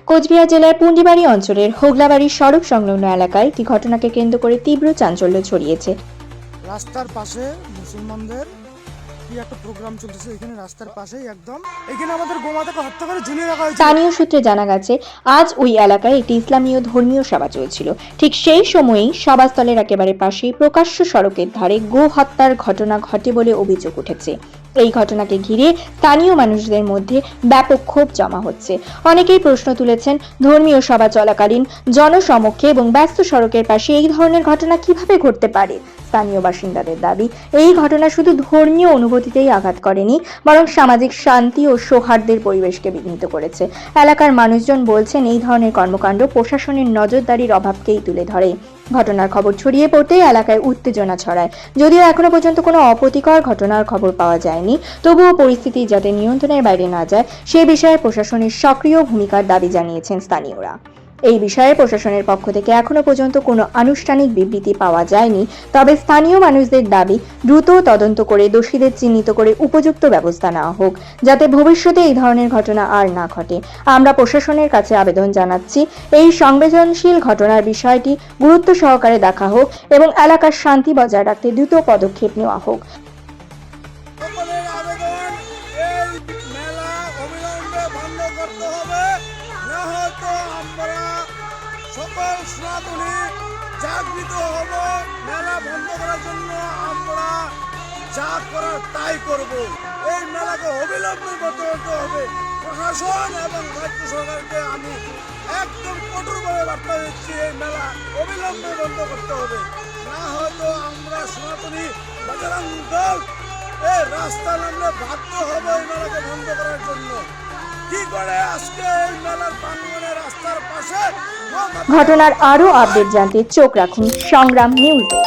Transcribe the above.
কোচবিহার জেলার পুন্ডিবাড়ি অঞ্চলের হোগলাবাড়ি সড়ক সংলগ্ন এলাকায় একটি ঘটনাকে কেন্দ্র করে তীব্র চাঞ্চল্য ছড়িয়েছে। রাস্তার পাশে মুসলমানদের কি একটা প্রোগ্রাম চলতেছে, এখানে রাস্তার পাশেই একদম এখানে আমাদের গোমাতাকে হত্যা করে ঝুলিয়ে রাখা হয়েছে। স্থানীয় সূত্রে জানা গেছে, আজ ওই এলাকায় একটি ইসলামীয় ধর্মীয় সভা চলছিল। ঠিক সেই সময়েই সভাস্থলের একেবারে পাশেই প্রকাশ্য সড়কের ধারে গো হত্যার ঘটনা ঘটে বলে অভিযোগ উঠেছে। এই ঘটনাকে ঘিরে স্থানীয় মানুষদের মধ্যে ব্যাপক ক্ষোভ জমা হচ্ছে। অনেকেই প্রশ্ন তুলেছেন, ধর্মীয় সভা চলাকালীন জনসমক্ষে এবং ব্যস্ত সড়কের পাশে এই ধরনের ঘটনা কিভাবে ঘটতে পারে। স্থানীয় বাসিন্দাদের দাবি, এই ঘটনা শুধু ধর্মীয় অনুভূতিতেই আঘাত করেনি, বরং সামাজিক শান্তি ও সৌহার্দ্যের পরিবেশকে বিঘ্নিত করেছে। এলাকার মানুষজন বলছেন, এই ধরনের কর্মকাণ্ড প্রশাসনের নজরদারির অভাবকেই তুলে ধরে। ঘটনার খবর ছড়িয়ে পড়তেই এলাকায় উত্তেজনা ছড়ায়। যদিও এখনো পর্যন্ত কোনো অপ্রীতিকর ঘটনার খবর পাওয়া যায়নি, তবুও পরিস্থিতি যাতে নিয়ন্ত্রণের বাইরে না যায় সে বিষয়ে প্রশাসনের সক্রিয় ভূমিকার দাবি জানিয়েছেন স্থানীয়রা। এই বিষয়ে প্রশাসনের পক্ষ থেকে এখনো পর্যন্ত কোনো আনুষ্ঠানিক বিবৃতি পাওয়া যায়নি, তবে স্থানীয় মানুষদের দাবি, দ্রুত তদন্ত করে দোষীদের চিহ্নিত করে উপযুক্ত ব্যবস্থা নেওয়া হোক, যাতে ভবিষ্যতে এই ধরনের ঘটনা আর না ঘটে। আমরা প্রশাসনের কাছে আবেদন জানাচ্ছি, এই সংবেদনশীল ঘটনার বিষয়টি গুরুত্ব সহকারে দেখা হোক এবং এলাকার শান্তি বজায় রাখতে দ্রুত পদক্ষেপ নেওয়া হোক। সকলের আবেদন, এই মেলা অবিলম্বে বন্ধ করতে হবে, না হয়তো আমরা সকল সনাতনী জাগৃত হব। মেলা বন্ধ করার জন্য আমরা যা করার তাই করব। এই মেলাকে অবিলম্বে বন্ধ করতে হবে। প্রশাসন এবং রাজ্য সরকারকে আমি একদম কঠোরভাবে বার্তা দিচ্ছি, এই মেলা অবিলম্বে বন্ধ করতে হবে, না হয়তো আমরা সনাতনী বজরং দল এই রাস্তা নামলে বাধ্য হবে এই মেলাকে বন্ধ করার জন্য। কি করে আজকে এই মেলার প্রাঙ্গণে রাস্তার পাশে ঘটনার আরও আপডেট জানতে চোখ রাখুন সংগ্রাম নিউজে।